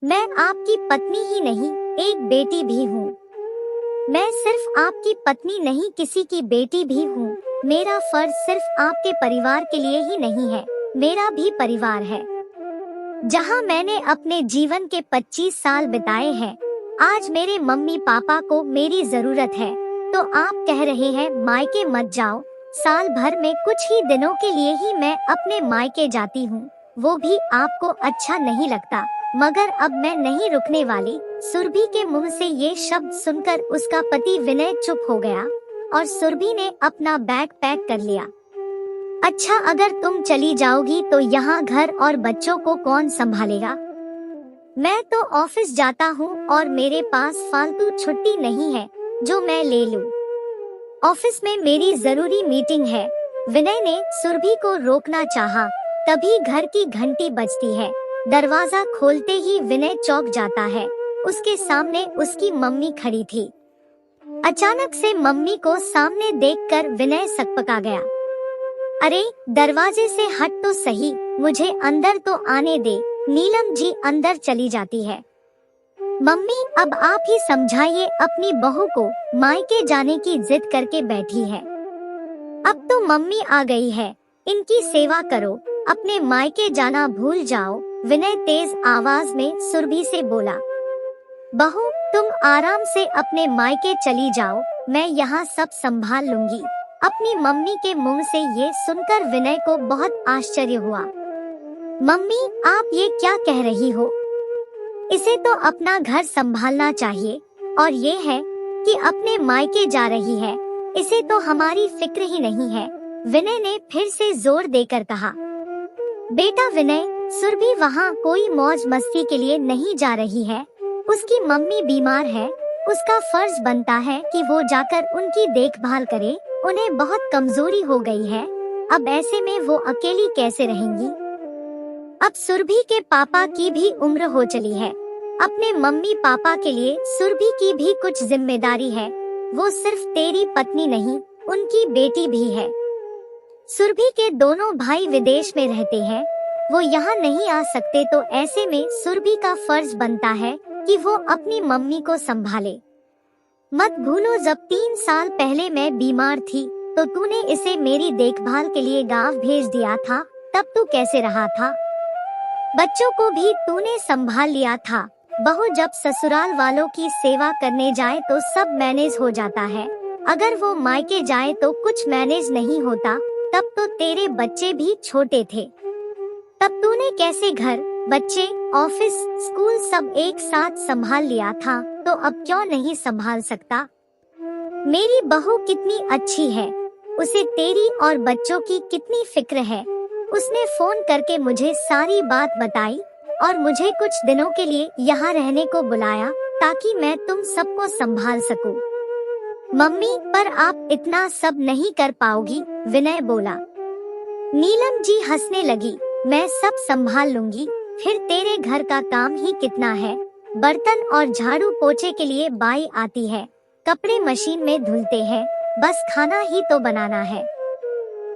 मैं आपकी पत्नी ही नहीं, एक बेटी भी हूँ। मैं सिर्फ आपकी पत्नी नहीं, किसी की बेटी भी हूँ। मेरा फर्ज सिर्फ आपके परिवार के लिए ही नहीं है, मेरा भी परिवार है जहाँ मैंने अपने जीवन के 25 साल बिताए हैं। आज मेरे मम्मी पापा को मेरी जरूरत है, तो आप कह रहे हैं मायके मत जाओ। साल भर में कुछ ही दिनों के लिए ही मैं अपने मायके जाती हूँ, वो भी आपको अच्छा नहीं लगता, मगर अब मैं नहीं रुकने वाली। सुरभि के मुंह से ये शब्द सुनकर उसका पति विनय चुप हो गया और सुरभि ने अपना बैग पैक कर लिया। अच्छा, अगर तुम चली जाओगी तो यहाँ घर और बच्चों को कौन संभालेगा? मैं तो ऑफिस जाता हूँ और मेरे पास फालतू छुट्टी नहीं है जो मैं ले लूँ। ऑफिस में मेरी जरूरी मीटिंग है। विनय ने सुरभि को रोकना चाहा, तभी घर की घंटी बजती है। दरवाजा खोलते ही विनय चौंक जाता है। उसके सामने उसकी मम्मी खड़ी थी। अचानक से मम्मी को सामने देखकर विनय सकपका गया। अरे दरवाजे से हट तो सही, मुझे अंदर तो आने दे। नीलम जी अंदर चली जाती है। मम्मी, अब आप ही समझाइए अपनी बहू को, मायके जाने की जिद करके बैठी है। अब तो मम्मी आ गई है, इनकी सेवा करो, अपने मायके जाना भूल जाओ। विनय तेज आवाज में सुरभि से बोला। बहू, तुम आराम से अपने मायके चली जाओ, मैं यहाँ सब संभाल लूंगी। अपनी मम्मी के मुंह से ये सुनकर विनय को बहुत आश्चर्य हुआ। मम्मी, आप ये क्या कह रही हो? इसे तो अपना घर संभालना चाहिए, और ये है कि अपने मायके जा रही है, इसे तो हमारी फिक्र ही नहीं है। विनय ने फिर से जोर देकर कहा। बेटा विनय, सुरभि वहाँ कोई मौज मस्ती के लिए नहीं जा रही है, उसकी मम्मी बीमार है, उसका फर्ज बनता है कि वो जाकर उनकी देखभाल करे। उन्हें बहुत कमजोरी हो गई है, अब ऐसे में वो अकेली कैसे रहेंगी? अब सुरभि के पापा की भी उम्र हो चली है, अपने मम्मी पापा के लिए सुरभि की भी कुछ जिम्मेदारी है। वो सिर्फ तेरी पत्नी नहीं, उनकी बेटी भी है। सुरभि के दोनों भाई विदेश में रहते हैं, वो यहाँ नहीं आ सकते, तो ऐसे में सुरभि का फर्ज बनता है कि वो अपनी मम्मी को संभाले। मत भूलो, जब 3 साल पहले मैं बीमार थी तो तूने इसे मेरी देखभाल के लिए गांव भेज दिया था, तब तू कैसे रहा था? बच्चों को भी तूने संभाल लिया था। बहू जब ससुराल वालों की सेवा करने जाए तो सब मैनेज हो जाता है, अगर वो मायके जाए तो कुछ मैनेज नहीं होता। तब तो तेरे बच्चे भी छोटे थे, तब तूने कैसे घर, बच्चे, ऑफिस, स्कूल सब एक साथ संभाल लिया था, तो अब क्यों नहीं संभाल सकता? मेरी बहू कितनी अच्छी है, उसे तेरी और बच्चों की कितनी फिक्र है। उसने फोन करके मुझे सारी बात बताई और मुझे कुछ दिनों के लिए यहाँ रहने को बुलाया ताकि मैं तुम सबको संभाल सकूं। मम्मी, पर आप इतना सब नहीं कर पाओगी, विनय बोला। नीलम जी हंसने लगी। मैं सब संभाल लूंगी, फिर तेरे घर का काम ही कितना है। बर्तन और झाड़ू पोछे के लिए बाई आती है, कपड़े मशीन में धुलते हैं, बस खाना ही तो बनाना है।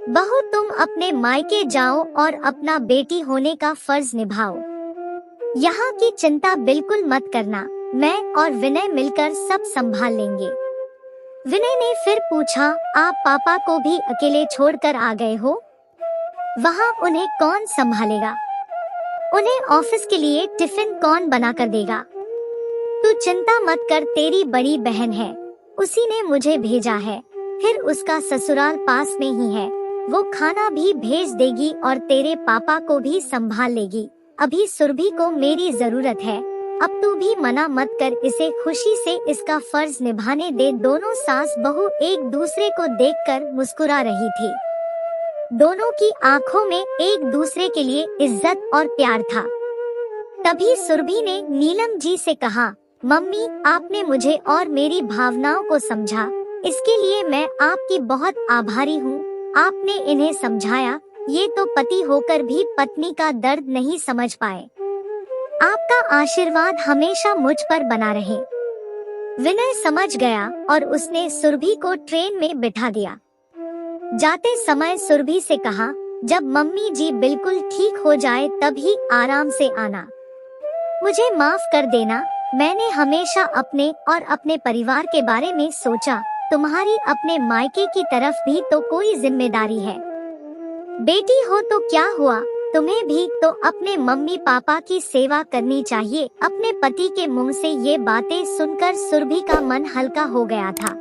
बहू, तुम अपने मायके जाओ और अपना बेटी होने का फर्ज निभाओ। यहाँ की चिंता बिल्कुल मत करना, मैं और विनय मिलकर सब संभाल लेंगे। विनय ने फिर पूछा, आप पापा को भी अकेले छोड़कर आ गए हो? वहाँ उन्हें कौन संभालेगा? उन्हें ऑफिस के लिए टिफिन कौन बना कर देगा? तू चिंता मत कर, तेरी बड़ी बहन है, उसी ने मुझे भेजा है, फिर उसका ससुराल पास में ही है, वो खाना भी भेज देगी और तेरे पापा को भी संभाल लेगी। अभी सुरभि को मेरी जरूरत है, अब तू भी मना मत कर, इसे खुशी से इसका फर्ज निभाने दे। दोनों सास बहू एक दूसरे को देखकर मुस्कुरा रही थी। दोनों की आंखों में एक दूसरे के लिए इज्जत और प्यार था। तभी सुरभि ने नीलम जी से कहा, मम्मी, आपने मुझे और मेरी भावनाओं को समझा, इसके लिए मैं आपकी बहुत आभारी हूँ। आपने इन्हें समझाया, ये तो पति होकर भी पत्नी का दर्द नहीं समझ पाए। आपका आशीर्वाद हमेशा मुझ पर बना रहे। विनय समझ गया और उसने सुरभि को ट्रेन में बिठा दिया। जाते समय सुरभि से कहा, जब मम्मी जी बिल्कुल ठीक हो जाए तभी आराम से आना। मुझे माफ कर देना। मैंने हमेशा अपने और अपने परिवार के बारे में सोचा। तुम्हारी अपने मायके की तरफ भी तो कोई जिम्मेदारी है। बेटी हो तो क्या हुआ, तुम्हें भी तो अपने मम्मी पापा की सेवा करनी चाहिए। अपने पति के मुंह से ये बातें सुनकर सुरभि का मन हल्का हो गया था।